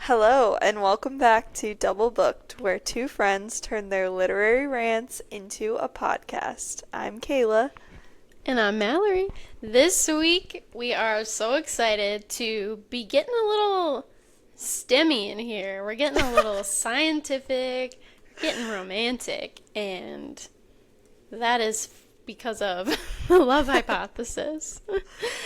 Hello, and welcome back to Double Booked, where two friends turn their literary rants into a podcast. I'm Kayla. And I'm Mallory. This week, we are so excited to be getting a little STEMmy in here. We're getting a little scientific, getting romantic, and that is because of the love hypothesis.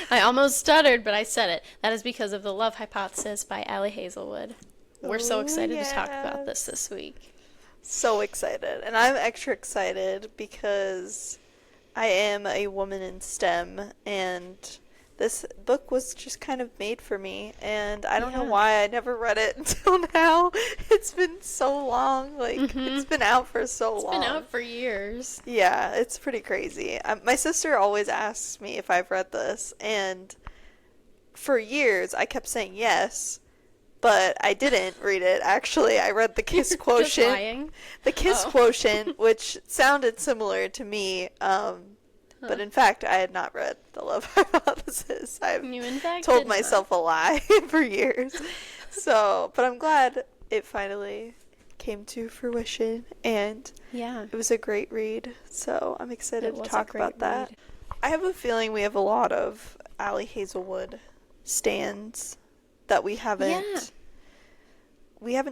I almost stuttered, but I said it. That is because of the love hypothesis by Ali Hazelwood. We're so excited to talk about this week. So excited. And I'm extra excited because I am a woman in STEM, and this book was just kind of made for me, and I don't know why I never read it until now. It's been so long. It's been out for so long. It's been out for years. Yeah, it's pretty crazy. My sister always asks me if I've read this, and for years I kept saying yes, but I didn't read it. Actually, I read The Kiss Quotient. Just lying? The Kiss Quotient, which sounded similar to me, but in fact, I had not read The Love Hypothesis. I've told myself a lie for years. But I'm glad it finally came to fruition, and it was a great read. So I'm excited to talk about that. I have a feeling we have a lot of Ali Hazelwood stans that we haven't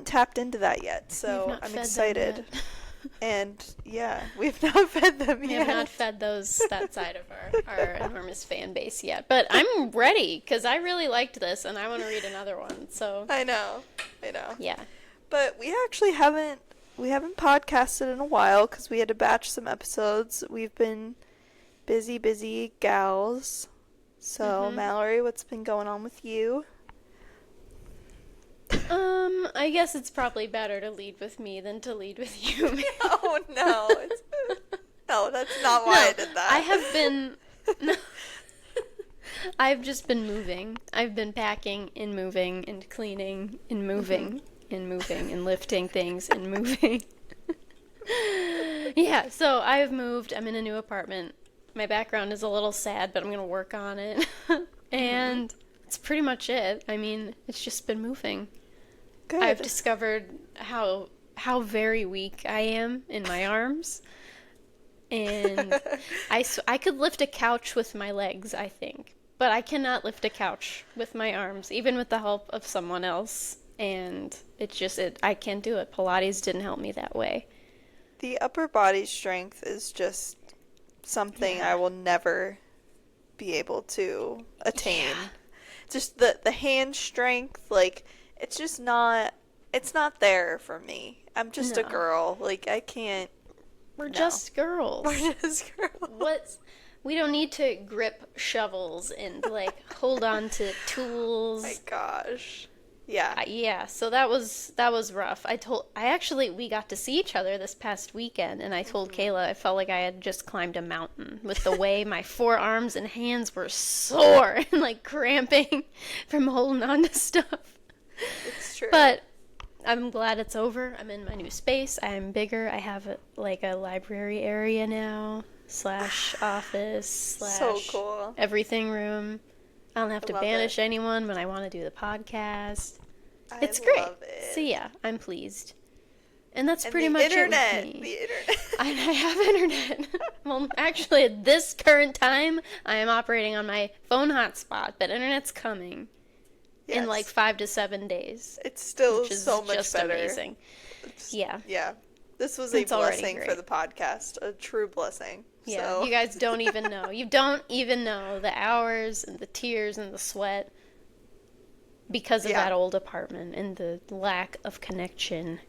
tapped into that yet. So I'm excited. And we've not fed them yet. We have not fed that side of our enormous fan base yet. But I'm ready because I really liked this and I want to read another one. So I know. Yeah. But we actually haven't podcasted in a while because we had to batch some episodes. We've been busy gals. So Mallory, what's been going on with you? I guess it's probably better to lead with me than to lead with you. Oh, no. No, that's not why I did that. I've just been moving. I've been packing and moving and cleaning and moving and moving and lifting things and moving. Yeah, so I've moved. I'm in a new apartment. My background is a little sad, but I'm going to work on it. And that's pretty much it. I mean, it's just been moving. Good. I've discovered how very weak I am in my arms. And I could lift a couch with my legs, I think. But I cannot lift a couch with my arms, even with the help of someone else. And I can't do it. Pilates didn't help me that way. The upper body strength is just something I will never be able to attain. Yeah. Just the hand strength, it's just not, it's not there for me. I'm just a girl. I can't. We're just girls. We're just girls. We don't need to grip shovels and, hold on to tools. My gosh. Yeah. Yeah, so that was rough. We got to see each other this past weekend, and I told Kayla I felt like I had just climbed a mountain with the way my forearms and hands were sore and, cramping from holding on to stuff. It's true. But I'm glad it's over. I'm in my new space. I'm bigger. I have a library area now / office / so cool. Everything room. I don't have to banish anyone when I want to do the podcast. It's great. It. So yeah, I'm pleased. And that's pretty much it with me. The internet. I have internet. Well, actually, at this current time, I am operating on my phone hotspot, but internet's coming in 5 to 7 days. It's still so much just better. Amazing. Yeah. This was a blessing for the podcast, a true blessing. Yeah, so. You guys don't even know. You don't even know the hours and the tears and the sweat because of that old apartment and the lack of connection.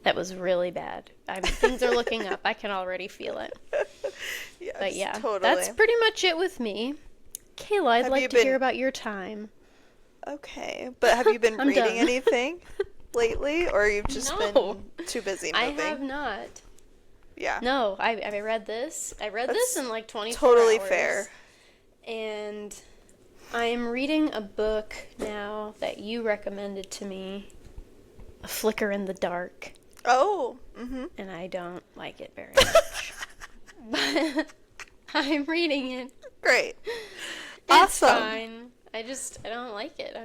That was really bad. Things are looking up. I can already feel it. Yes, but yeah, totally. That's pretty much it with me. Kayla, I'd like to hear about your time. Okay, but have you been reading anything lately, or you've just been too busy moving? I have not. Yeah. No, I read this. I read this in 24 hours. Totally fair. And I'm reading a book now that you recommended to me, A Flicker in the Dark. Oh. And I don't like it very much. But I'm reading it. Great. It's fine. I don't like it.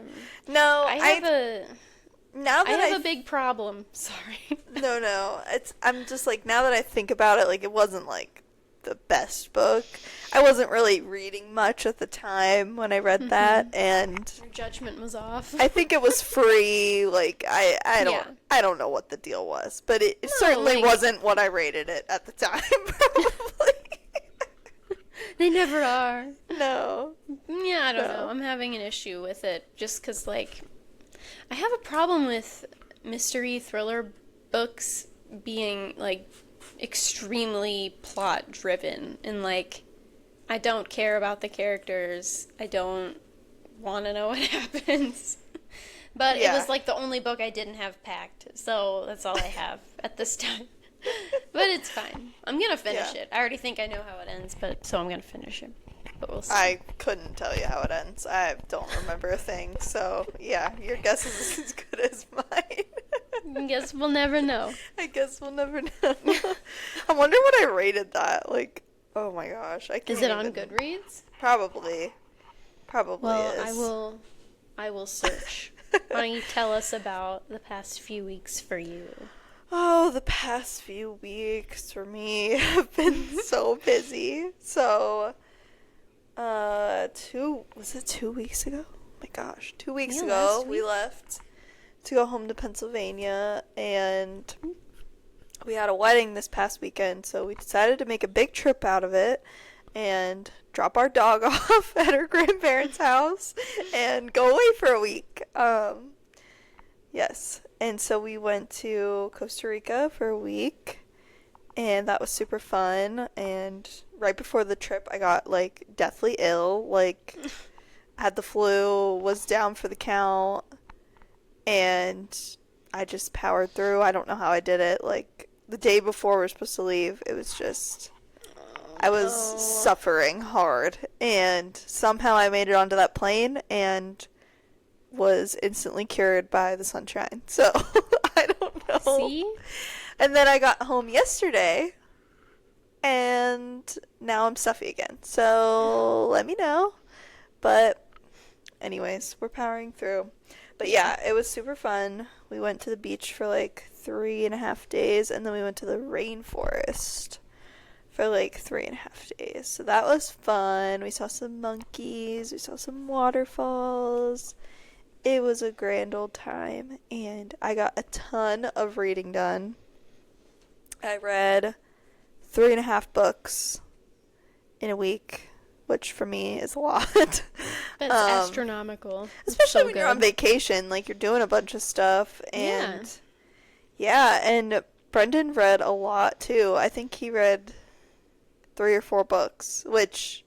now that I have a big problem. Sorry. No. I'm just like, now that I think about it, like, it wasn't like the best book. I wasn't really reading much at the time when I read that, and your judgment was off. I think it was free. Like, I don't know what the deal was, but it certainly wasn't what I rated it at the time. Probably. They never are. No. Yeah, I don't know. I'm having an issue with it just because, like, I have a problem with mystery thriller books being, like, extremely plot driven, and, like, I don't care about the characters. I don't want to know what happens. But it was, like, the only book I didn't have packed, so that's all I have at this time. But it's fine. I'm gonna finish it. I already think I know how it ends, so I'm gonna finish it. But we'll see. I couldn't tell you how it ends. I don't remember a thing, so yeah, your guess is as good as mine. I guess we'll never know. I guess we'll never know. I wonder what I rated that. Like, oh my gosh, I can't. Is it on Goodreads? Probably is. Well, I will search. Why don't you tell us about the past few weeks for you? Oh, the past few weeks for me have been so busy. So, 2 weeks ago? Oh my gosh, 2 weeks ago we left to go home to Pennsylvania, and we had a wedding this past weekend, so we decided to make a big trip out of it and drop our dog off at her grandparents' house and go away for a week. Yes. And so we went to Costa Rica for a week, and that was super fun. And right before the trip, I got, like, deathly ill. Like, had the flu, was down for the count, and I just powered through. I don't know how I did it. Like, the day before we were supposed to leave, it was just, I was suffering hard. And somehow I made it onto that plane, and was instantly cured by the sunshine. So, I don't know. See? And then I got home yesterday, and now I'm stuffy again. So, let me know. But, anyways, we're powering through. But yeah, it was super fun. We went to the beach for like 3.5 days, and then we went to the rainforest for like 3.5 days. So that was fun. We saw some monkeys. We saw some waterfalls. It was a grand old time, and I got a ton of reading done. I read 3.5 books in a week, which for me is a lot. That's astronomical. Especially when you're on vacation, like, you're doing a bunch of stuff. And yeah, and Brendan read a lot too. I think he read 3 or 4 books, which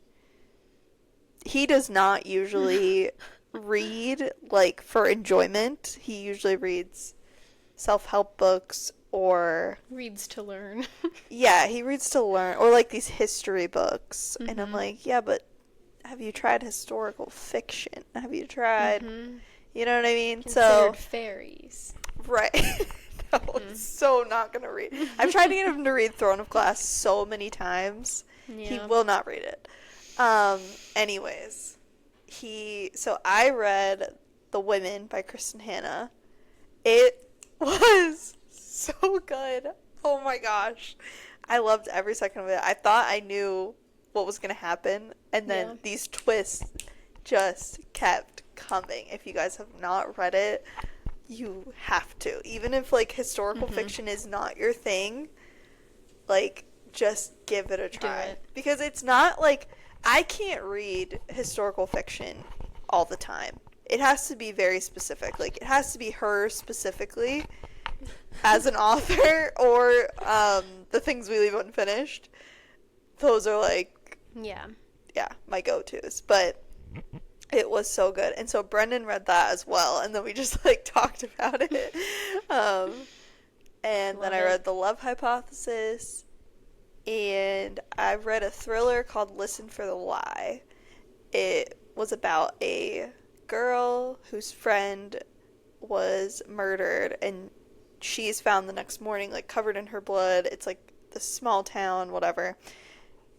he does not usually read, like, for enjoyment. He usually reads self-help books or reads to learn. Yeah, he reads to learn, or like these history books. And I'm like, yeah, but have you tried historical fiction? Have you tried, you know what I mean? Considered fairies. Right. No, it's so not gonna read. I've tried to get him to read Throne of Glass so many times. Yeah. He will not read it. Anyways, so I read The Women by Kristen Hanna. It was so good. Oh my gosh. I loved every second of it. I thought I knew what was going to happen, and then these twists just kept coming. If you guys have not read it, you have to. Even if, like, historical fiction is not your thing, like, just give it a try. Do it. Because it's not, like, I can't read historical fiction all the time. It has to be very specific. Like, it has to be her specifically as an author, or The Things We Leave Unfinished. Those are, like, my go-tos. But it was so good. And so Brendan read that as well, and then we just, like, talked about it. And then I read The Love Hypothesis, and I read a thriller called Listen for the Lie. It was about a girl whose friend was murdered, and she's found the next morning, like, covered in her blood. It's like this small town, whatever,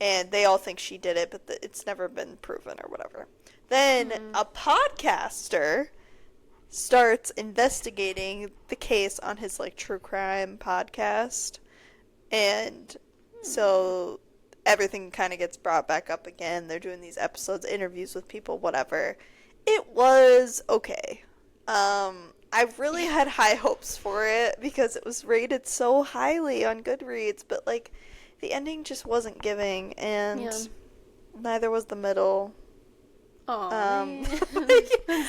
and they all think she did it, but it's never been proven or whatever. Then a podcaster starts investigating the case on his, like, true crime podcast. And so everything kind of gets brought back up again. They're doing these episodes, interviews with people, whatever. It was okay. I really had high hopes for it because it was rated so highly on Goodreads, but, like, the ending just wasn't giving, and neither was the middle. I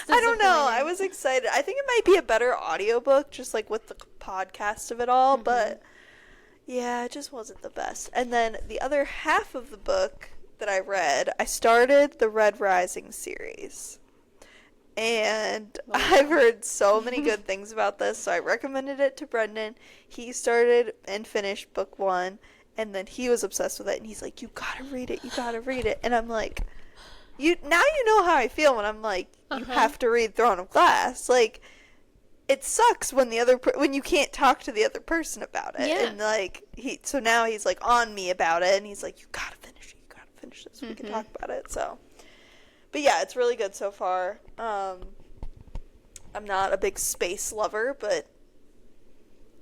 don't know. I was excited. I think it might be a better audiobook, just, like, with the podcast of it all, but yeah, it just wasn't the best. And then the other half of the book that I read, I started the Red Rising series. And I've heard so many good things about this, so I recommended it to Brendan. He started and finished book 1, and then he was obsessed with it, and he's like, you gotta read it, you gotta read it. And I'm like, you know how I feel when I'm like, you have to read Throne of Glass. Like, it sucks when when you can't talk to the other person about it. Yeah. And, like, so now he's, like, on me about it, and he's like, you gotta finish this so we can talk about it, so. But yeah, it's really good so far. I'm not a big space lover, but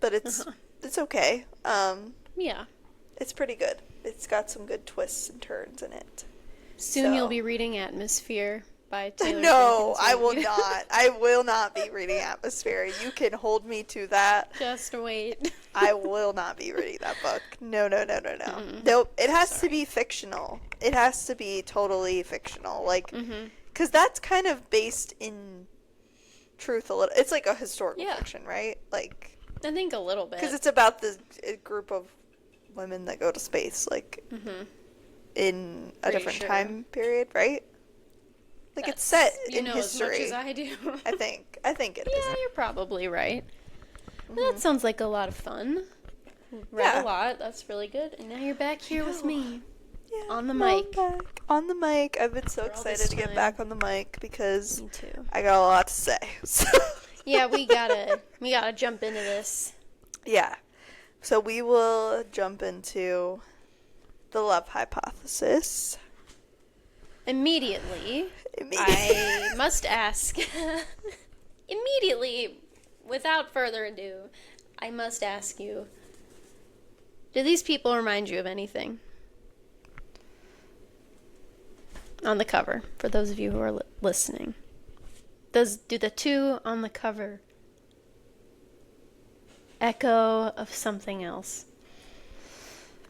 it's okay. Yeah. It's pretty good. It's got some good twists and turns in it. Soon you'll be reading Atmosphere by Taylor No, Jenkins I will not. I will not be reading Atmosphere. You can hold me to that. Just wait. I will not be reading that book. No. Nope. It has to be fictional. It has to be totally fictional. Like, because that's kind of based in truth a little. It's like a historical fiction, right? Like, I think a little bit. Because it's about this group of women that go to space, like, in a different time period, right? Like, it's set in history. As much as I do. I think it is. Yeah, you're probably right. Well, that sounds like a lot of fun. Read a lot. That's really good. And now you're back here with me. Yeah, on the mic. On the mic. I've been so excited to get back on the mic because me too. I got a lot to say. So. Yeah, we gotta jump into this. Yeah. So we will jump into the love hypothesis. Immediately. I must ask. Immediately, without further ado, I must ask you, do these people remind you of anything? On the cover, for those of you who are listening. Do the two on the cover echo of something else?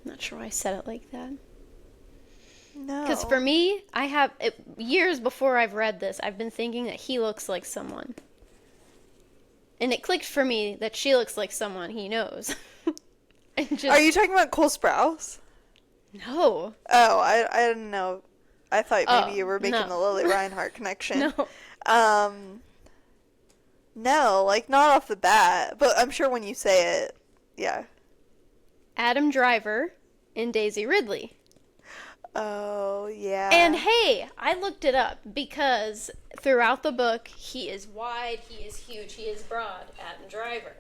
I'm not sure why I said it like that. No. Because for me, years before I've read this, I've been thinking that he looks like someone. And it clicked for me that she looks like someone he knows. Are you talking about Cole Sprouse? No. Oh, I didn't know. I thought maybe you were making the Lily Reinhart connection. No. No, like, not off the bat. But I'm sure when you say it, yeah. Adam Driver and Daisy Ridley. Oh, yeah. And hey, I looked it up because throughout the book, he is wide, he is huge, he is broad, Adam Driver.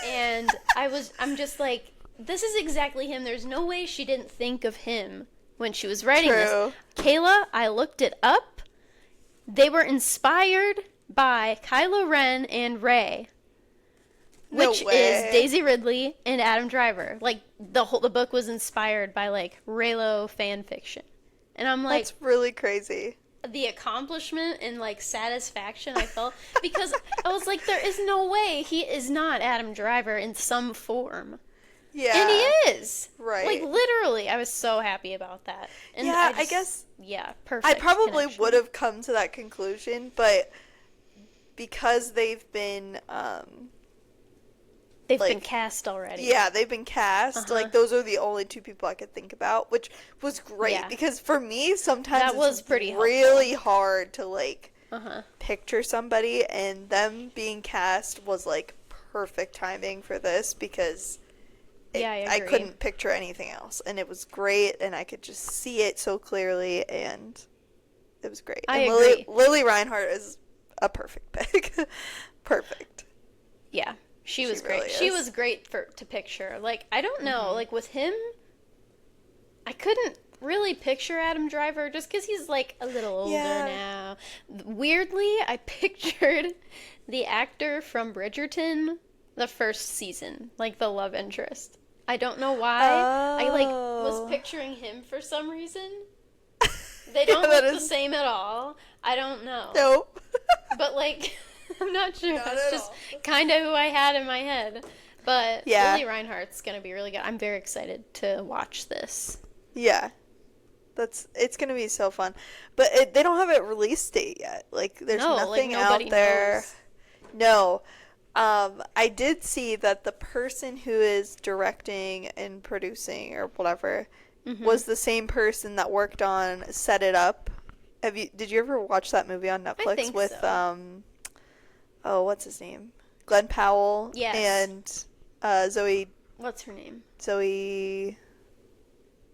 And I'm just like, this is exactly him. There's no way she didn't think of him when she was writing this. Kayla, I looked it up. They were inspired by Kylo Ren and Rey. Which is Daisy Ridley and Adam Driver. Like, the book was inspired by, like, Reylo fan fiction. And I'm like... That's really crazy. The accomplishment and, like, satisfaction I felt. Because I was like, there is no way he is not Adam Driver in some form. Yeah. And he is. Right. Like, literally, I was so happy about that. And yeah, I guess... Yeah, perfect. I probably would have come to that conclusion, but because they've been... They've been cast already. Yeah, they've been cast. Like, those are the only two people I could think about, which was great. Yeah. Because for me, sometimes it's really hard to, like, picture somebody, and them being cast was, like, perfect timing for this because I couldn't picture anything else. And it was great, and I could just see it so clearly, and it was great. I agree. Lily Reinhart is a perfect pick. Perfect. Yeah. She was great. Really she was great to picture. Like, I don't know. Like, with him, I couldn't really picture Adam Driver just because he's like a little older now. Weirdly, I pictured the actor from Bridgerton the first season, like the love interest. I don't know why. I like was picturing him for some reason. They don't look the same at all. I don't know. Nope. But like, I'm not sure. That's just kind of who I had in my head. But Lily Reinhart's gonna be really good. I'm very excited to watch this. Yeah. It's gonna be so fun. But they don't have a release date yet. Like, there's nothing out there. Knows. No. I did see that the person who is directing and producing or whatever was the same person that worked on Set It Up. Did you ever watch that movie on Netflix? I think with so. What's his name? Glenn Powell. Yes. And Zoe. What's her name? Zoe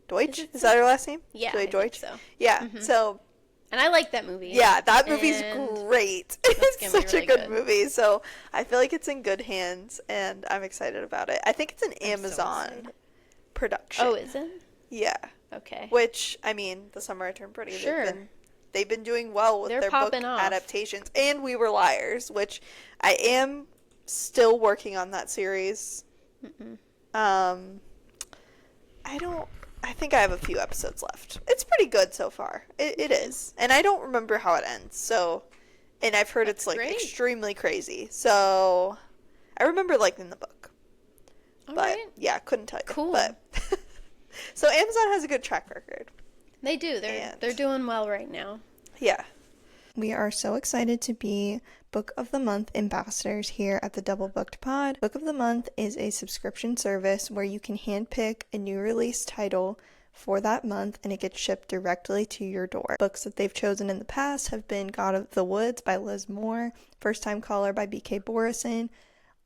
Deutsch? Is that her last name? Yeah, Zoe Deutsch. Think so. Yeah. So. And I like that movie. Yeah, that movie's great. It's such a good movie. So I feel like it's in good hands, and I'm excited about it. I think it's an Amazon production. Oh, is it? Yeah. Okay. Which, I mean, The Summer I Turned Pretty. Sure. They've been doing well with their book adaptations. And We Were Liars, which I am still working on that series. I think I have a few episodes left. It's pretty good so far. It is. And I don't remember how it ends. So, and I've heard it's like extremely crazy. So, I remember liking the book. But yeah, couldn't tell you. Cool. But so Amazon has a good track record. They do. They're doing well right now. Yeah. We are so excited to be Book of the Month ambassadors here at the Double Booked Pod. Book of the Month is a subscription service where you can handpick a new release title for that month and it gets shipped directly to your door. Books that they've chosen in the past have been God of the Woods by Liz Moore, First Time Caller by B.K. Borison,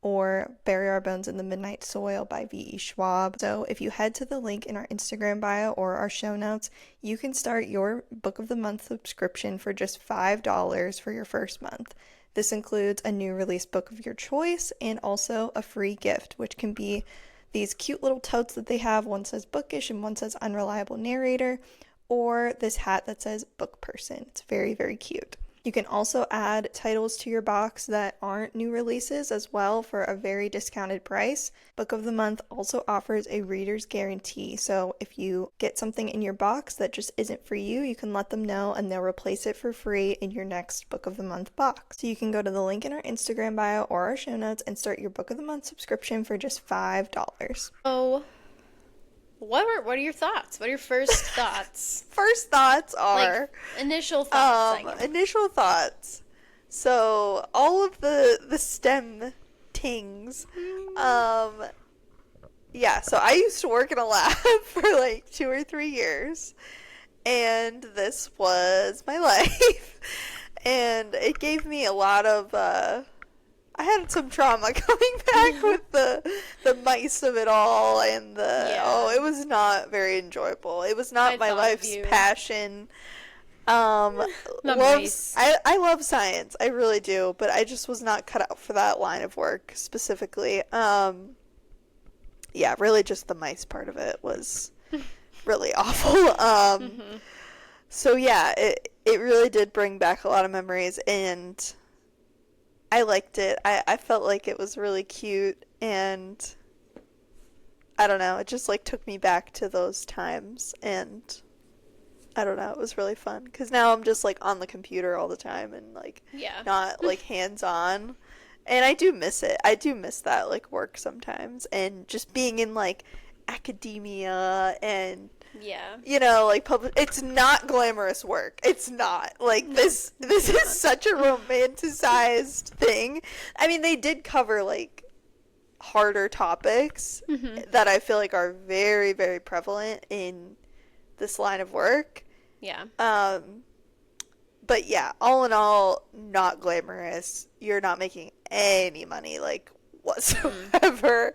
or Bury Our Bones in the Midnight Soil by V.E. Schwab. So if you head to the link in our Instagram bio or our show notes, you can start your Book of the Month subscription for just $5 for your first month. This includes a new release book of your choice and also a free gift, which can be these cute little totes that they have. One says bookish and one says unreliable narrator, or this hat that says book person. It's very, very cute. You can also add titles to your box that aren't new releases as well for a very discounted price. Book of the Month also offers a reader's guarantee. So if you get something in your box that just isn't for you, you can let them know and they'll replace it for free in your next Book of the Month box. So you can go to the link in our Instagram bio or our show notes and start your Book of the Month subscription for just $5. Oh. What are your thoughts? What are your first thoughts? First thoughts are... Like, initial thoughts. Initial thoughts. So, all of the STEM tings. Yeah, so I used to work in a lab for like 2 or 3 years. And this was my life. And it gave me a lot of... I had some trauma coming back with the mice of it all and it was not very enjoyable. It was not my life's passion. Mice. I love science. I really do, but I just was not cut out for that line of work specifically. Yeah, really just the mice part of it was really awful. So yeah, it really did bring back a lot of memories and I liked it. I felt like it was really cute and I don't know, it just like took me back to those times and I don't know, it was really fun because now I'm just like on the computer all the time and like not like hands on and I do miss it. I do miss that like work sometimes and just being in like academia and you know, like it's not glamorous work. It's not. Like this is such a romanticized thing. I mean, they did cover like harder topics that I feel like are very, very prevalent in this line of work. Yeah. But yeah, all in all, not glamorous. You're not making any money like whatsoever.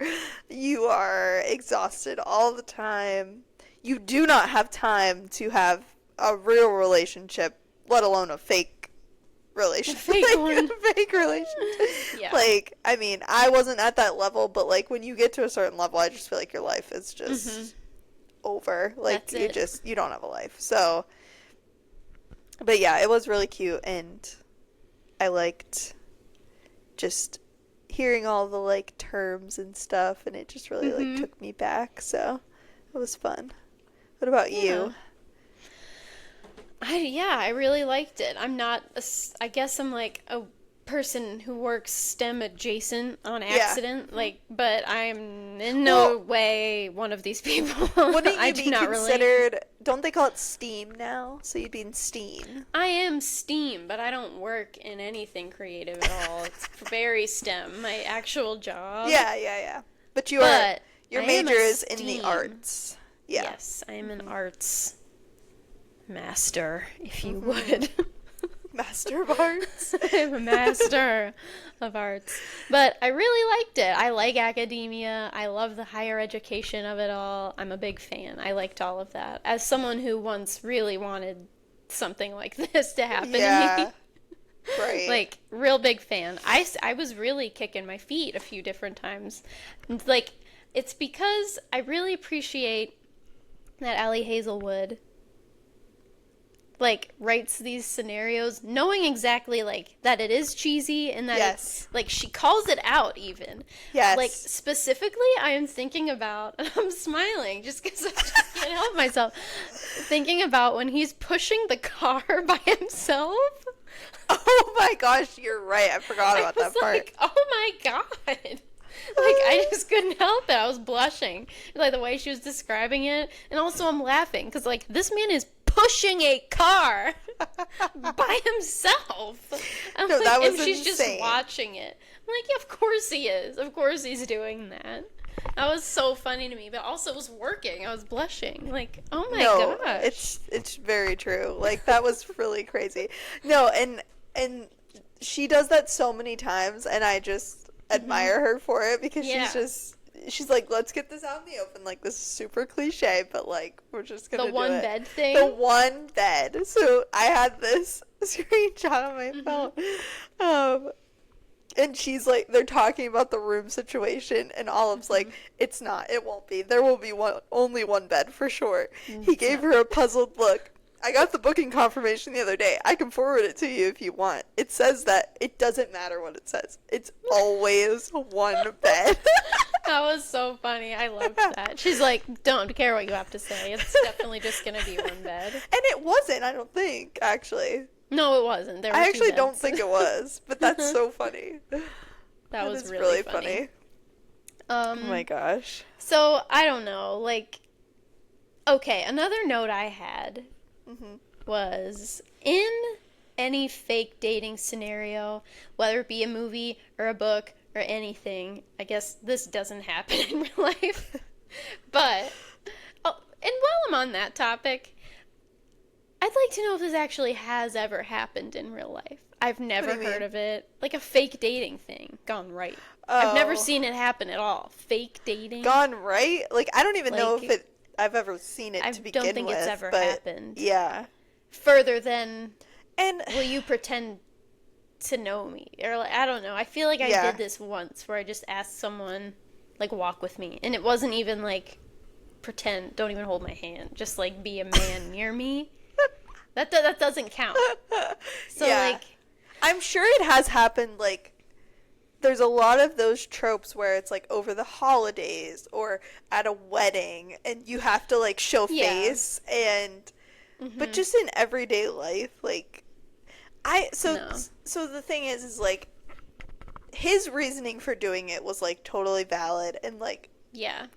You are exhausted all the time. You do not have time to have a real relationship, let alone a fake relationship. A fake one. A fake relationship. Yeah. Like, I mean, I wasn't at that level, but like when you get to a certain level, I just feel like your life is just over. Like, you don't have a life. So, but yeah, it was really cute, and I liked just hearing all the, like, terms and stuff, and it just really, like, took me back, so it was fun. What about you? I really liked it. I guess I'm, like, a person who works STEM adjacent on accident, but I'm in no way one of these people. Wouldn't you be considered, don't they call it STEAM now? So you'd be in STEAM. I am STEAM, but I don't work in anything creative at all. It's very STEM, my actual job. Yeah. But your major is in the arts. Yeah. Yes, I am an arts master, if you would. Master of arts. I'm a master of arts. But I really liked it. I like academia. I love the higher education of it all. I'm a big fan. I liked all of that. As someone who once really wanted something like this to happen to me. Right. Like, real big fan. I was really kicking my feet a few different times. Like, it's because I really appreciate that Ali Hazelwood like writes these scenarios knowing exactly like that it is cheesy and that it's like she calls it out even. Yes. Like specifically I am thinking about, and I'm smiling just because I just can't help myself, thinking about when he's pushing the car by himself. Oh my gosh, you're right. I forgot about that part. Like, oh my god. Like, I just couldn't help it. I was blushing. Like, the way she was describing it. And also, I'm laughing. Because, like, this man is pushing a car by himself. No, that was and she's insane. Just watching it. I'm like, yeah, of course he is. Of course he's doing that. That was so funny to me. But also, it was working. I was blushing. Like, oh my gosh. It's very true. Like, that was really crazy. No, and she does that so many times. And I just admire her for it because she's like, let's get this out in the open. Like, this is super cliche, but like, we're just gonna do it. The one bed thing? The one bed. So I had this screenshot on my phone. And she's like, they're talking about the room situation, and Olive's like, it's not, it won't be. There will be only one bed for sure. He gave her a puzzled look. I got the booking confirmation the other day. I can forward it to you if you want. It says that it doesn't matter what it says. It's always one bed. That was so funny. I loved that. She's like, don't care what you have to say. It's definitely just going to be one bed. And it wasn't, I don't think, actually. No, it wasn't. There were I actually two don't beds. think it was, but that's so funny. That was really funny. Oh my gosh. So, I don't know. Like, okay, another note I had was in any fake dating scenario, whether it be a movie or a book or anything, I guess this doesn't happen in real life, but, and while I'm on that topic, I'd like to know if this actually has ever happened in real life. I've never heard of it. Like a fake dating thing gone right. I've never seen it happen at all. Fake dating. Gone right? Like, I don't even know if I've ever seen it to begin with. I don't think it's ever happened. Yeah. Further than, will you pretend to know me? Or, like, I don't know. I feel like I did this once where I just asked someone, like, walk with me. And it wasn't even, like, pretend, don't even hold my hand. Just, like, be a man near me. That doesn't count. So, like, I'm sure it has happened, like, there's a lot of those tropes where it's like over the holidays or at a wedding and you have to like show face and but just in everyday life, like so the thing is like his reasoning for doing it was like totally valid and like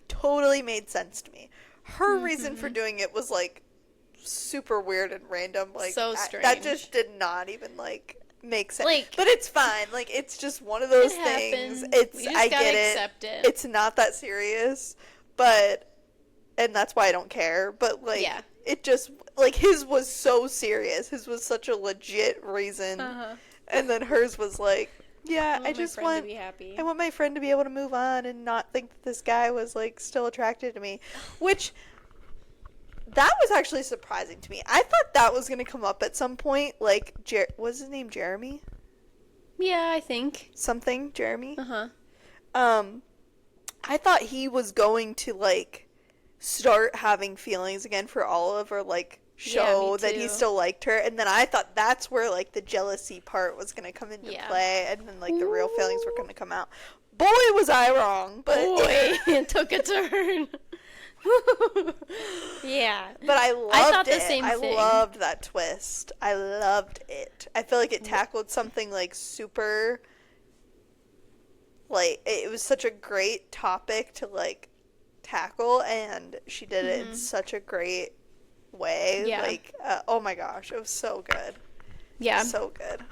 totally made sense to me. Her reason for doing it was like super weird and random, like so strange. That just did not even like make sense. Like, but it's fine. Like, it's just one of those things. I get it. It's not that serious, and that's why I don't care. But like, it just like his was so serious. His was such a legit reason, and then hers was like, I just want to be happy. I want my friend to be able to move on and not think that this guy was like still attracted to me, which. That was actually surprising to me. I thought that was going to come up at some point. Like, was his name Jeremy? Yeah, I think. Jeremy? I thought he was going to, like, start having feelings again for Olive, or like show that he still liked her. And then I thought that's where like the jealousy part was going to come into play, and then like the real feelings were going to come out. Boy, was I wrong. But it took a turn. Yeah. But I thought the same thing. I loved that twist. I loved it. I feel like it tackled something like super, like, it was such a great topic to like tackle, and she did it in such a great way. Yeah. Like, oh my gosh, it was so good. Yeah. So good.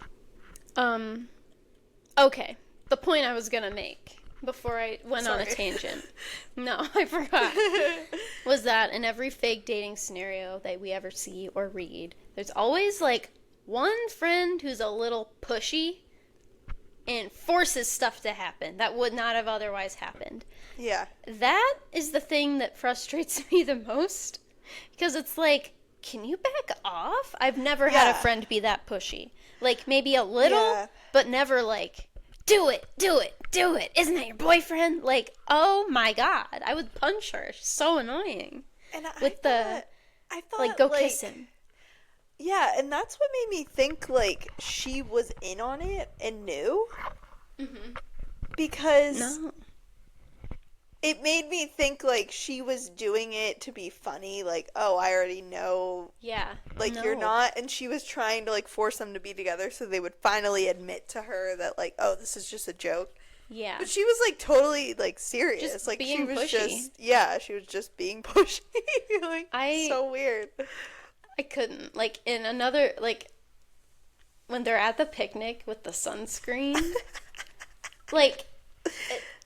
Okay. The point I was gonna make before I went on a tangent. No, I forgot. Was that in every fake dating scenario that we ever see or read, there's always like one friend who's a little pushy and forces stuff to happen that would not have otherwise happened. Yeah. That is the thing that frustrates me the most, because it's like, can you back off? I've never had a friend be that pushy. Like, maybe a little, but never like, do it. Isn't that your boyfriend? Like, oh my God. I would punch her. She's so annoying. And I thought, like, go kiss him. Yeah, and that's what made me think, like, she was in on it and knew. Mm-hmm. Because it made me think, like, she was doing it to be funny. Like, oh, I already know. Yeah. Like, you're not. And she was trying to, like, force them to be together so they would finally admit to her that, like, oh, this is just a joke. Yeah. But she was, like, totally, like, serious. Just like, being she was pushy. she was just being pushy. Like, so weird. I couldn't. Like, in another, like, when they're at the picnic with the sunscreen, like,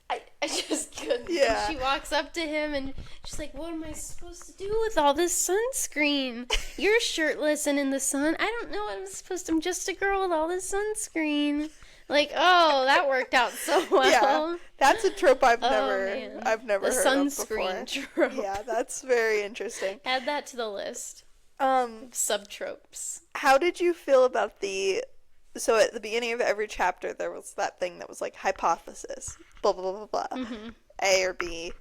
I just couldn't. Yeah. She walks up to him and she's like, what am I supposed to do with all this sunscreen? You're shirtless and in the sun. I don't know what I'm supposed to. I'm just a girl with all this sunscreen. Like, oh, that worked out so well. Yeah, that's a trope I've never heard sunscreen of before. Trope. Yeah, that's very interesting. Add that to the list. Subtropes. How did you feel about so at the beginning of every chapter there was that thing that was like hypothesis, blah blah blah blah blah, A or B.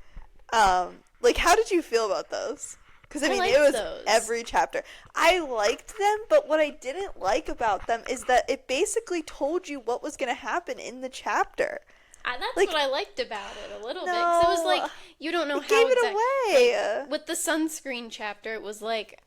Like, how did you feel about those? Because I mean, it was those. Every chapter. I liked them, but what I didn't like about them is that it basically told you what was going to happen in the chapter. That's like, what I liked about it a little bit. So it was like, you don't know how gave it away. Like, with the sunscreen chapter, it was like,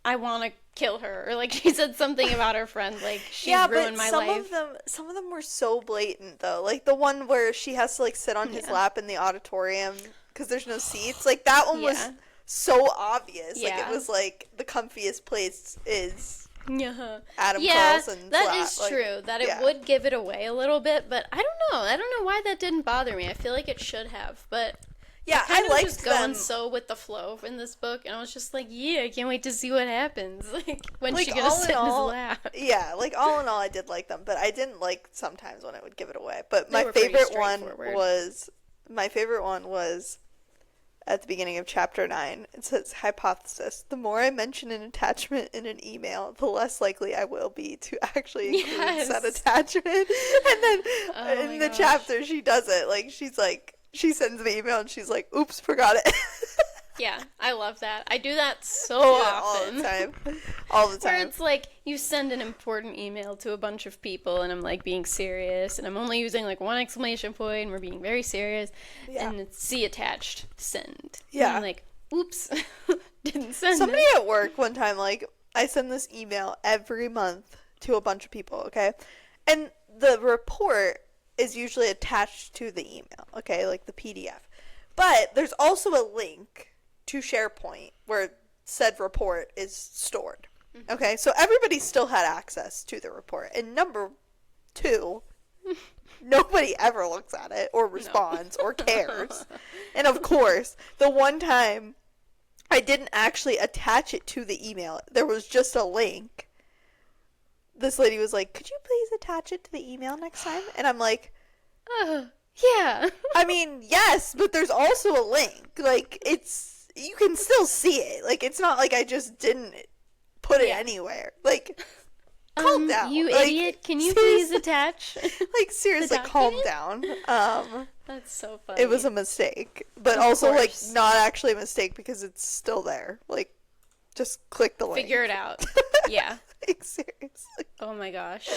I want to kill her. Or like, she said something about her friend. Like, she ruined my life. Some of them were so blatant, though. Like, the one where she has to, like, sit on his lap in the auditorium because there's no seats. Like, that one was so obvious. Yeah. Like, it was like the comfiest place is Adam yeah, Carlsen's that lap. is true. That it would give it away a little bit, but I don't know why that didn't bother me. I feel like it should have, but yeah, I liked just going so with the flow in this book, and I was just like, yeah, I can't wait to see what happens. Like, when she gonna sit in his lap. Yeah, like, all in all, I did like them, but I didn't like sometimes when it would give it away. But my favorite one was at the beginning of chapter 9. It says, hypothesis: the more I mention an attachment in an email, the less likely I will be to actually include said attachment. And then in the chapter, she does it. Like, she sends the email and she's like, oops, forgot it. Yeah, I love that. I do that so often. All the time. Where it's like, you send an important email to a bunch of people, and I'm like being serious, and I'm only using like one exclamation point, and we're being very serious, and it's see attached, send. Yeah. And I'm like, oops, didn't send Somebody at work one time, like, I send this email every month to a bunch of people, okay? And the report is usually attached to the email, okay? Like the PDF. But there's also a link to SharePoint where said report is stored. Okay, so everybody still had access to the report. And number 2, nobody ever looks at it or responds or cares. And of course, the one time I didn't actually attach it to the email, there was just a link. This lady was like, could you please attach it to the email next time? And I'm like, yeah. I mean, yes, but there's also a link. Like, you can still see it. Like, it's not like I just didn't put it anywhere. Like, calm down. You idiot. Can you please attach? Like, seriously, calm down. That's so funny. It was a mistake. But also, like, not actually a mistake because it's still there. Like, just click the link. Figure it out. Yeah. Like, seriously. Oh my gosh.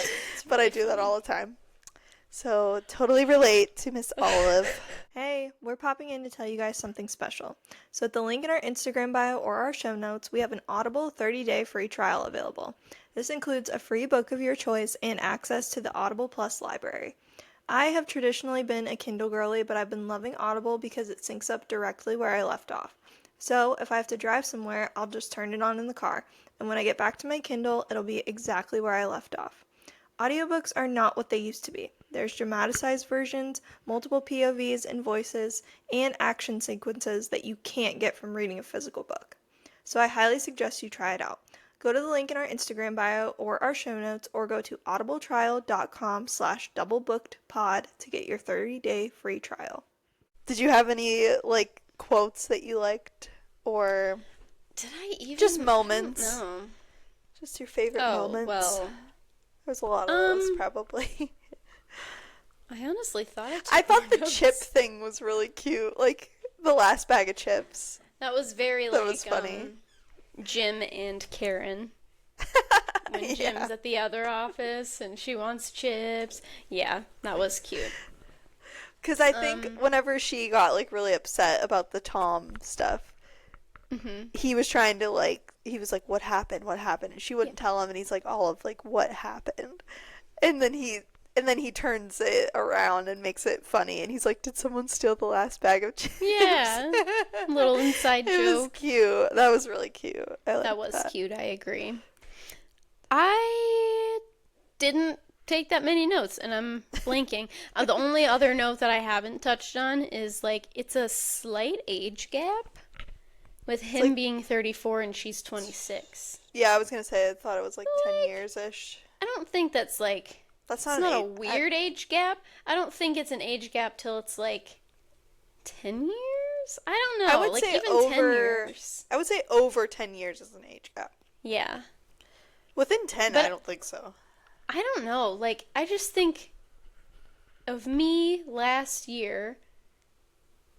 But I do that all the time. So, totally relate to Miss Olive. Hey, we're popping in to tell you guys something special. So at the link in our Instagram bio or our show notes, we have an Audible 30-day free trial available. This includes a free book of your choice and access to the Audible Plus library. I have traditionally been a Kindle girly, but I've been loving Audible because it syncs up directly where I left off. So if I have to drive somewhere, I'll just turn it on in the car, and when I get back to my Kindle, it'll be exactly where I left off. Audiobooks are not what they used to be. There's dramatized versions, multiple POVs and voices, and action sequences that you can't get from reading a physical book. So I highly suggest you try it out. Go to the link in our Instagram bio or our show notes, or go to audibletrial.com/doublebookedpod to get your 30-day free trial. Did you have any, like, quotes that you liked? Or did I even? Just moments. No. Just your favorite moments. Well, there's a lot of those, probably. I honestly thought I thought the chip thing was really cute. Like, the last bag of chips. That was very, that was funny. Jim and Karen. When Jim's at the other office and she wants chips. Yeah, that was cute. Because I think whenever she got, like, really upset about the Tom stuff, he was trying to, like, he was like, what happened? And she wouldn't tell him, and he's like, Olive, like, what happened? And then he turns it around and makes it funny, and he's like, did someone steal the last bag of chips? Yeah. Little inside joke. It was cute. That was really cute. That was cute, I agree. I didn't take that many notes, and I'm blanking. The only other note that I haven't touched on is, like, it's a slight age gap with him being 34 and she's 26. Yeah, I was going to say, I thought it was, like 10 years-ish. I don't think that's, like... That's not a weird age gap. I don't think it's an age gap till it's, like, 10 years? I don't know. I would like, say even over 10 years. I would say over 10 years is an age gap. Yeah. Within 10, but I don't think so. I don't know. Like, I just think of me last year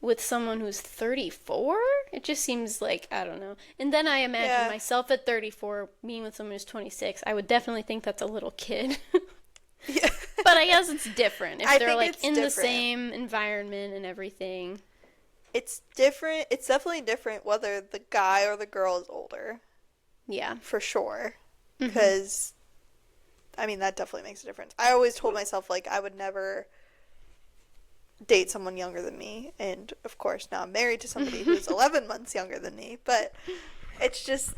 with someone who's 34. It just seems like, I don't know. And then I imagine myself at 34 being with someone who's 26. I would definitely think that's a little kid. Yeah. But I guess it's different if they're, like, in the same environment and everything. It's different. It's definitely different whether the guy or the girl is older. Yeah. For sure. Because, I mean, that definitely makes a difference. I always told myself, like, I would never date someone younger than me. And, of course, now I'm married to somebody who's 11 months younger than me. But it's just,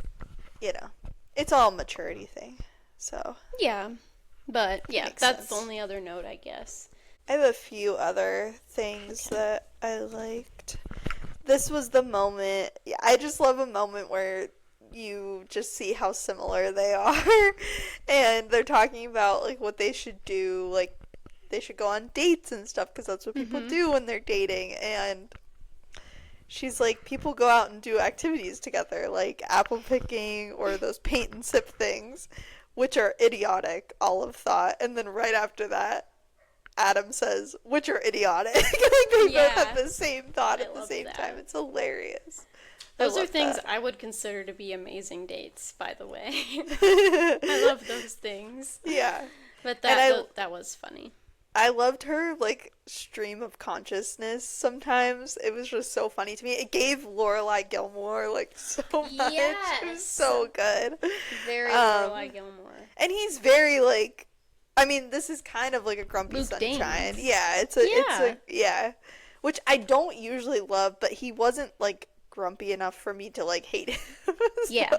you know, it's all a maturity thing. So. Yeah. But, yeah, Makes that's sense. the only other note, I guess. I have a few other things that I liked. This was the moment. I just love a moment where you just see how similar they are. And they're talking about, like, what they should do. Like, they should go on dates and stuff because that's what people do when they're dating. And she's like, people go out and do activities together, like apple picking or those paint and sip things, which are idiotic, Olive thought. And then right after that, Adam says, which are idiotic. Like, they both have the same thought at the same time. It's hilarious. Those are things I would consider to be amazing dates, by the way. I love those things. Yeah. But that was funny. I loved her, like, stream of consciousness sometimes. It was just so funny to me. It gave Lorelai Gilmore, like, so much. Yes. It was so good. Very Lorelai Gilmore. And he's very, like, I mean, this is kind of like a Grumpy Luke Sunshine. Danes. Yeah, which I don't usually love, but he wasn't, like, grumpy enough for me to, like, hate him. Yeah.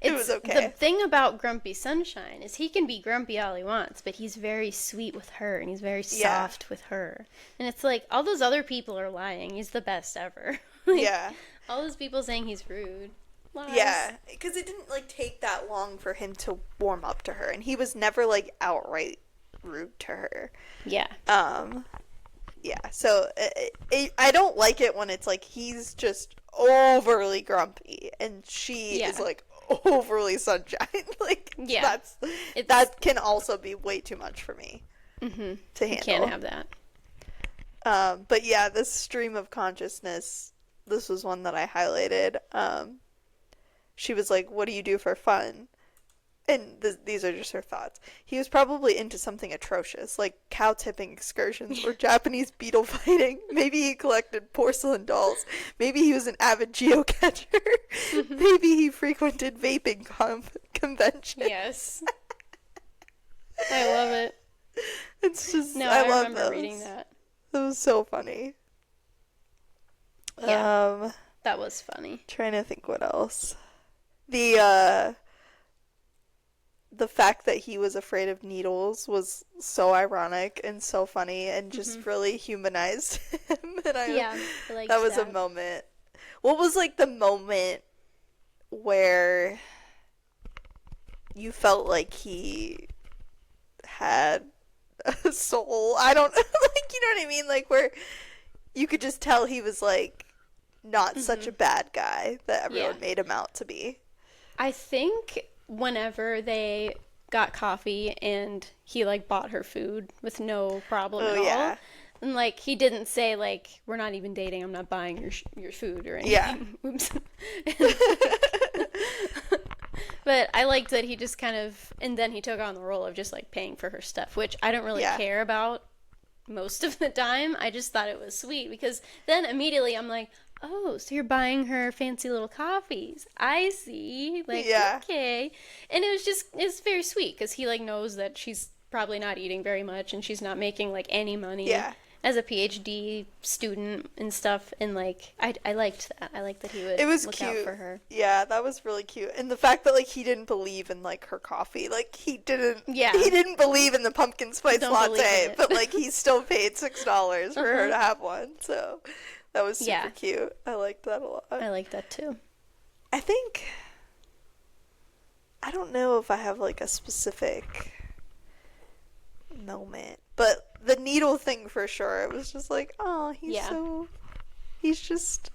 It was okay. The thing about Grumpy Sunshine is he can be grumpy all he wants, but he's very sweet with her, and he's very soft with her. And it's like, all those other people are lying. He's the best ever. Yeah. All those people saying he's rude. Lies. Yeah, because it didn't, like, take that long for him to warm up to her, and he was never, like, outright rude to her. Yeah. Yeah, so I don't like it when it's, like, he's just overly grumpy, and she is, like, overly sunshine. Like, yeah, that can also be way too much for me to handle. You can't have that. But yeah, this stream of consciousness, this was one that I highlighted. She was like, what do you do for fun? And these are just her thoughts. He was probably into something atrocious, like cow tipping excursions or Japanese beetle fighting. Maybe he collected porcelain dolls. Maybe he was an avid geocacher. Maybe he frequented vaping conventions. Yes. I love it. It's just, no, I love remember reading that. It was so funny. Yeah, that was funny. Trying to think what else. The fact that he was afraid of needles was so ironic and so funny and just really humanized him. And I liked that was a moment. What was like the moment where you felt like he had a soul? I don't like, you know what I mean? Like where you could just tell he was like not such a bad guy that everyone made him out to be. I think whenever they got coffee and he like bought her food with no problem at all, and like he didn't say like, we're not even dating, I'm not buying your food or anything. Oops. But I liked that he just kind of, and then he took on the role of just like paying for her stuff, which I don't really care about most of the time. I just thought it was sweet because then immediately I'm like, oh, so you're buying her fancy little coffees. I see. Like, okay. And it's very sweet because he, like, knows that she's probably not eating very much and she's not making, like, any money as a PhD student and stuff. And, like, I liked that. I liked that he would look out for her. Yeah, that was really cute. And the fact that, like, he didn't believe in, like, her coffee. Like, he didn't believe in the pumpkin spice latte, but, like, he still paid $6 for her to have one, so... That was super cute. I liked that a lot. I like that too. I don't know if I have like a specific moment, but the needle thing for sure. It was just like, oh, he's just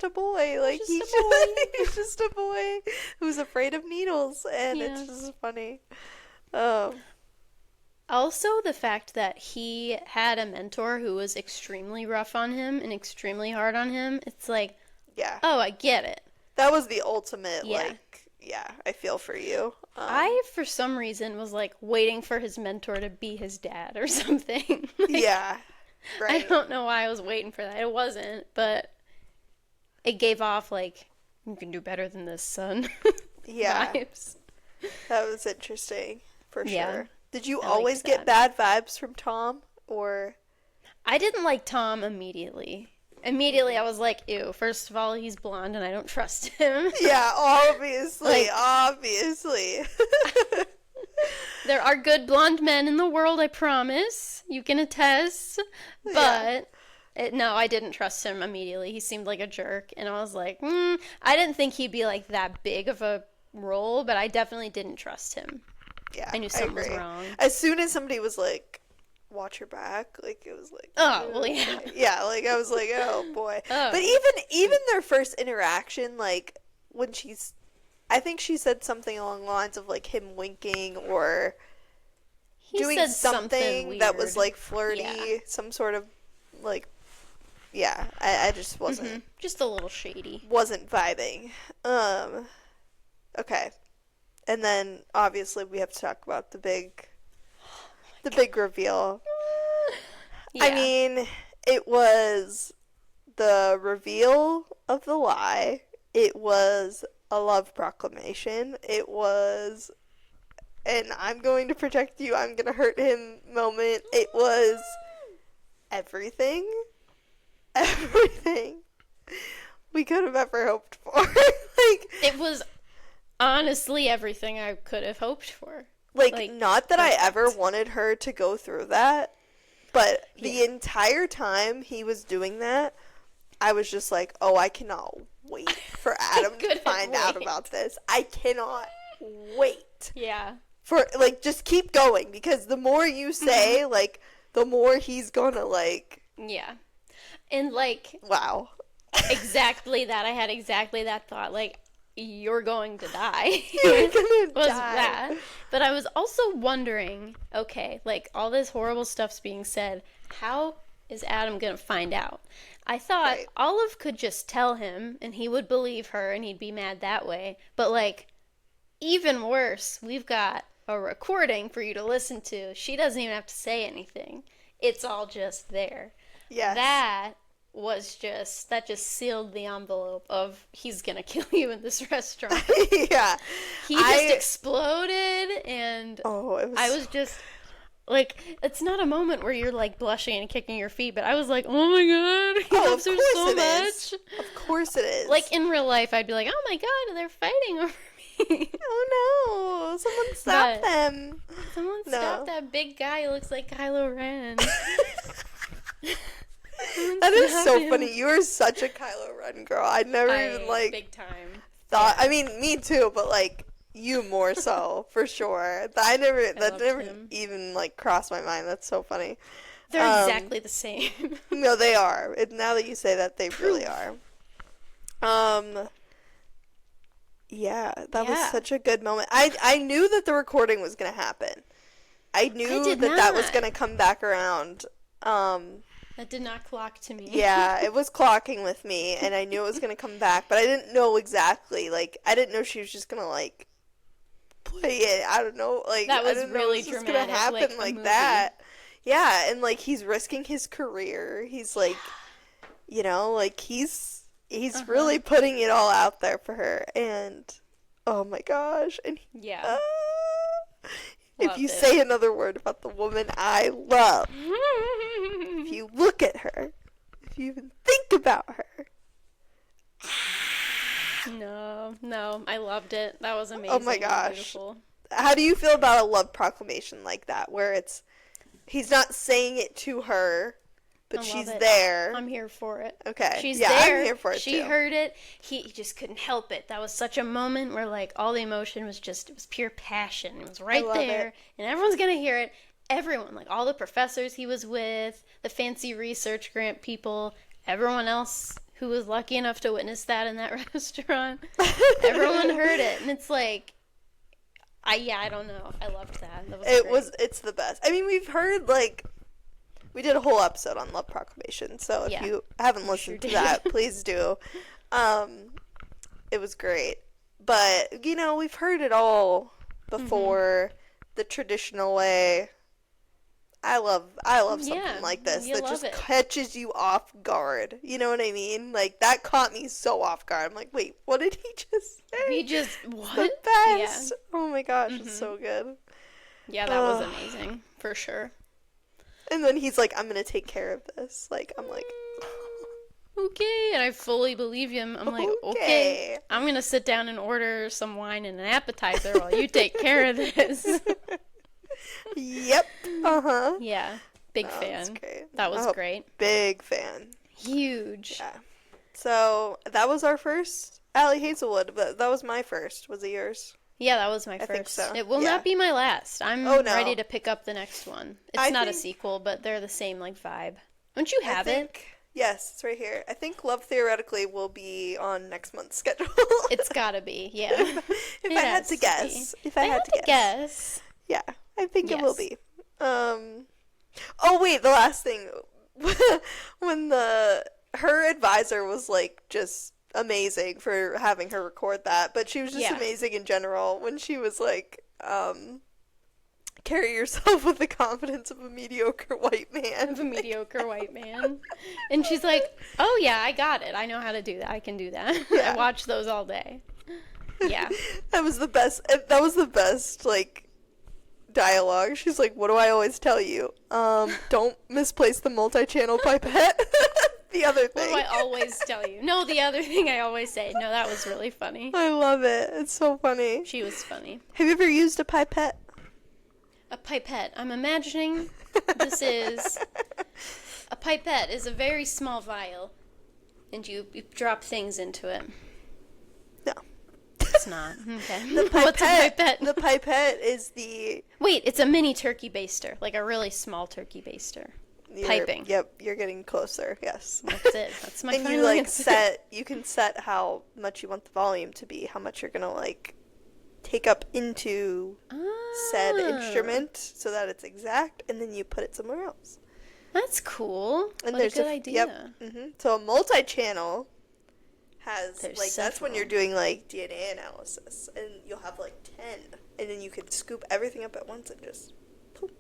a boy. Like he's just a boy who's afraid of needles, and it's just funny. Also, the fact that he had a mentor who was extremely rough on him and extremely hard on him, it's like, oh, I get it. That was the ultimate, I feel for you. I, for some reason, was, like, waiting for his mentor to be his dad or something. Right. I don't know why I was waiting for that. It wasn't, but it gave off, like, you can do better than this, son. Vibes. That was interesting, for sure. Yeah. Did you always get bad vibes from Tom, or? I didn't like Tom immediately. Immediately, I was like, ew, first of all, he's blonde and I don't trust him. Yeah, obviously, obviously. There are good blonde men in the world, I promise. You can attest. But, no, I didn't trust him immediately. He seemed like a jerk. And I was like, I didn't think he'd be, like, that big of a role, but I definitely didn't trust him. Yeah, I knew something was wrong. As soon as somebody was like, watch your back, like, it was like... Oh, well, yeah. Yeah, like, I was like, oh, boy. Oh. But even their first interaction, like, when I think she said something along the lines of, like, him winking or doing something that was, like, flirty, some sort of, like... Yeah, I just wasn't... Mm-hmm. Just a little shady. Wasn't vibing. Okay. And then, obviously, we have to talk about the big reveal. Yeah. I mean, it was the reveal of the lie. It was a love proclamation. It was an I'm going to protect you, I'm going to hurt him moment. It was everything. Everything we could have ever hoped for. Like, it was... honestly, everything I could have hoped for. Like not that I ever wanted her to go through that, but the entire time he was doing that, I was just like, oh, I cannot wait for Adam to find out about this. I cannot wait. Yeah. For, like, just keep going, because the more you say, like, the more he's gonna, like... Yeah. And, like... Wow. Exactly that. I had exactly that thought. Like, you're going to die. You're gonna was die. that. But I was also wondering, okay, like all this horrible stuff's being said, how is Adam gonna find out? I thought Olive could just tell him and he would believe her and he'd be mad that way. But like, even worse, we've got a recording for you to listen to. She doesn't even have to say anything. It's all just there. Yes. That just sealed the envelope of he's gonna kill you in this restaurant. Yeah. He just exploded and I was just like, it's not a moment where you're like blushing and kicking your feet, but I was like, oh my god, he loves her so much. Of course it is. Like in real life I'd be like, oh my god, they're fighting over me. Oh no, someone stop them. Someone stop that big guy who looks like Kylo Ren. That is so funny. You are such a Kylo Ren girl. I never even like big time thought. Yeah. I mean, me too, but like you more so for that never even like crossed my mind. That's so funny. They're exactly the same. No, they are. Now that you say that, they really are. Yeah, that was such a good moment. I knew that the recording was gonna happen. I knew that was gonna come back around. That did not clock to me. Yeah, it was clocking with me, and I knew it was going to come back, but I didn't know exactly. Like, I didn't know she was just going to, like, play it. I don't know. Like, that was I didn't really know it was dramatic. going to happen like that. Yeah, and, like, he's risking his career. He's, like, you know, like, he's really putting it all out there for her, and, oh my gosh. And if you say another word about the woman I love, if you look at her, if you even think about her. No, I loved it. That was amazing. Oh my gosh. Beautiful. How do you feel about a love proclamation like that, where he's not saying it to her, but she's there? I'm here for it. Okay. She's there. I'm here for it too. She heard it. He just couldn't help it. That was such a moment where like all the emotion was it was pure passion. It was right there. And everyone's going to hear it. Everyone, like all the professors he was with, the fancy research grant people, everyone else who was lucky enough to witness that in that restaurant. Everyone heard it. And it's like, I don't know. I loved that. It's the best. I mean, we've heard like, we did a whole episode on Love Proclamation, so if you haven't listened to that, please do. It was great. But, you know, we've heard it all before, the traditional way. I love something like this that just catches you off guard. You know what I mean? Like, that caught me so off guard. I'm like, wait, what did he just say? What? The best. Yeah. Oh my gosh, it's so good. Yeah, that was amazing, for sure. And then he's like, I'm going to take care of this. Like, I'm like, okay. And I fully believe him. I'm like, okay. I'm going to sit down and order some wine and an appetizer while you take care of this. Yep. Uh-huh. Yeah. Big fan. That was great. Big fan. Huge. Yeah. So, that was our first Ali Hazelwood, but that was my first. Was it yours? Yeah, that was my first. I think so. It will not be my last. I'm ready to pick up the next one. It's not a sequel, but they're the same like vibe. Don't you have it? Yes, it's right here. I think Love Theoretically will be on next month's schedule. It's gotta be, yeah. If I had to guess. If I had to guess. Yeah, I think it will be. Oh wait, the last thing. When her advisor was like just amazing for having her record that, but she was just amazing in general when she was like, carry yourself with the confidence of a mediocre white man. And she's like, oh yeah, I got it. I know how to do that. I can do that. I watch those all day. Yeah. That was the best, like, dialogue. She's like, what do I always tell you? Don't misplace the multi-channel pipette. The other thing. What do I always tell you? No, the other thing I always say. No, that was really funny. I love it. It's so funny. She was funny. Have you ever used a pipette? A pipette. I'm imagining a pipette is a very small vial, and you drop things into it. No. It's not. Okay. What's a pipette? The pipette is the... Wait, it's a mini turkey baster. Like a really small turkey baster. Piping. Yep, you're getting closer. Yes. That's it. That's my and final answer. You can set how much you want the volume to be, how much you're gonna like take up into said instrument, so that it's exact, and then you put it somewhere else. That's cool. And what a good idea. Yep. So a multi-channel has There's like several. that's when you're doing like DNA analysis, and you'll have like 10, and then you can scoop everything up at once and just poop.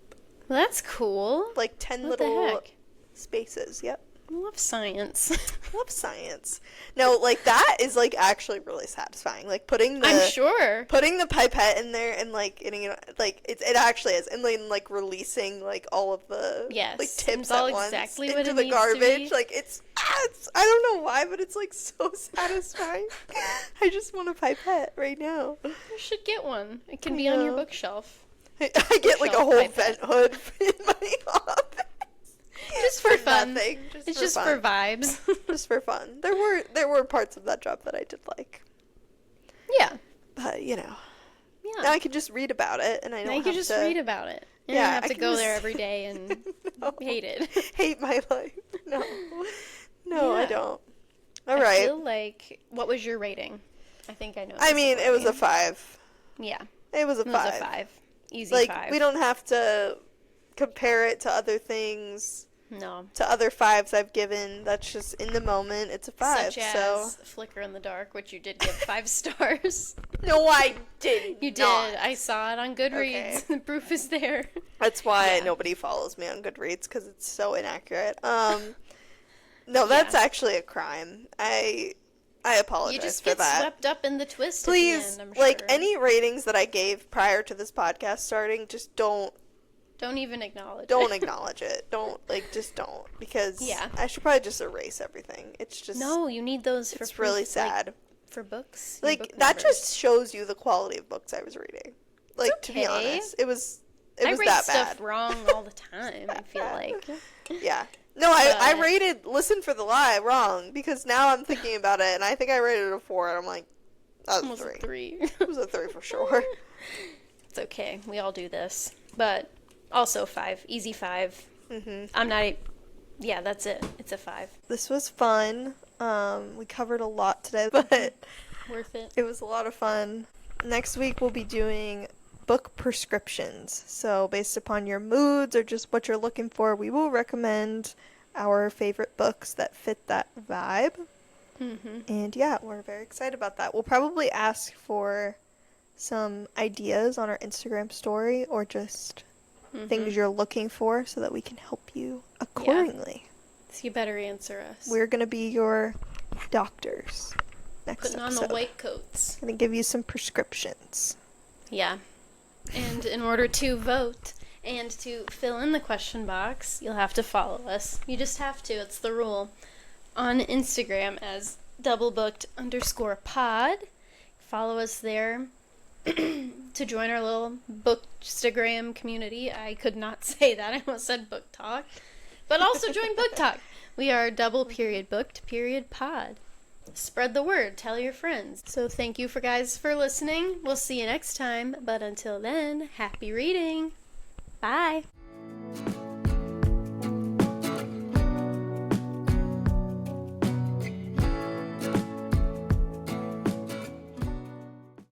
Well, that's cool. Like 10 what little the heck? spaces. Yep. I love science. Love science. No, like that is like actually really satisfying. Like putting the I'm sure. putting the pipette in there and like getting it like it actually is, and then like releasing like all of the like tips all at once exactly into what it the needs garbage. to be. Like it's I don't know why, but it's like so satisfying. I just want a pipette right now. You should get one. It can be on your bookshelf. I get like a whole pipette. vent hood in my office. Just for fun. Nothing. It's just for vibes. Just for fun. There were parts of that job that I did like. Yeah. But, you know. Yeah. Now I can just read about it, and I don't now you have can just to read about it. You Yeah, don't have I to can go just- there every day and hate it. hate my life. No, I Yeah. don't. I All right. feel like, what was your rating? I think I know. I mean, it was a 5. Yeah. It was a 5. It was a 5. Easy like, 5. we don't have to compare it to other things, No. to other 5s I've given. That's just in the moment. It's a 5. Such so as Flicker in the Dark, which you did give 5 stars. no, I did. You did. not. I saw it on Goodreads. Okay. The proof is there. That's why Yeah. nobody follows me on Goodreads, because it's so inaccurate. No, that's actually a crime. I apologize You just for get that. swept up in the twist Please, at the end, I'm like sure. any ratings that I gave prior to this podcast starting, just don't even acknowledge acknowledge it. Just don't, because Yeah. I should probably just erase everything. It's just No, you need those for it's really proof, sad. Like, for books. your Like book that numbers. just shows you the quality of books I was reading. Like to be okay. honest, it was I rate that stuff bad. wrong all the time, I feel like. Yeah. No, I But- rated Listen for the Lie wrong, because now I'm thinking about it, and I think I rated it a 4, and I'm like, that was Almost a 3. a 3. It was a 3 for sure. It's okay. We all do this. But also 5. Easy 5. Mm-hmm. I'm not... Yeah, that's it. It's a 5. This was fun. We covered a lot today, but Worth it. it was a lot of fun. Next week we'll be doing book prescriptions. So based upon your moods or just what you're looking for, we will recommend our favorite books that fit that vibe. Mm-hmm. And yeah, we're very excited about that. We'll probably ask for some ideas on our Instagram story, or just things you're looking for, so that we can help you accordingly. So you better answer us. We're going to be your doctors next Putting on episode. the white coats. Going to give you some prescriptions. Yeah. And in order to vote and to fill in the question box, you'll have to follow us. You just have to. It's the rule. On Instagram as doublebooked_pod. Follow us there to join our little bookstagram community. I could not say that. I almost said book talk. But also join book talk. We are _booked_pod. Spread the word. Tell your friends. So thank you guys for listening. We'll see you next time. But until then, happy reading. Bye.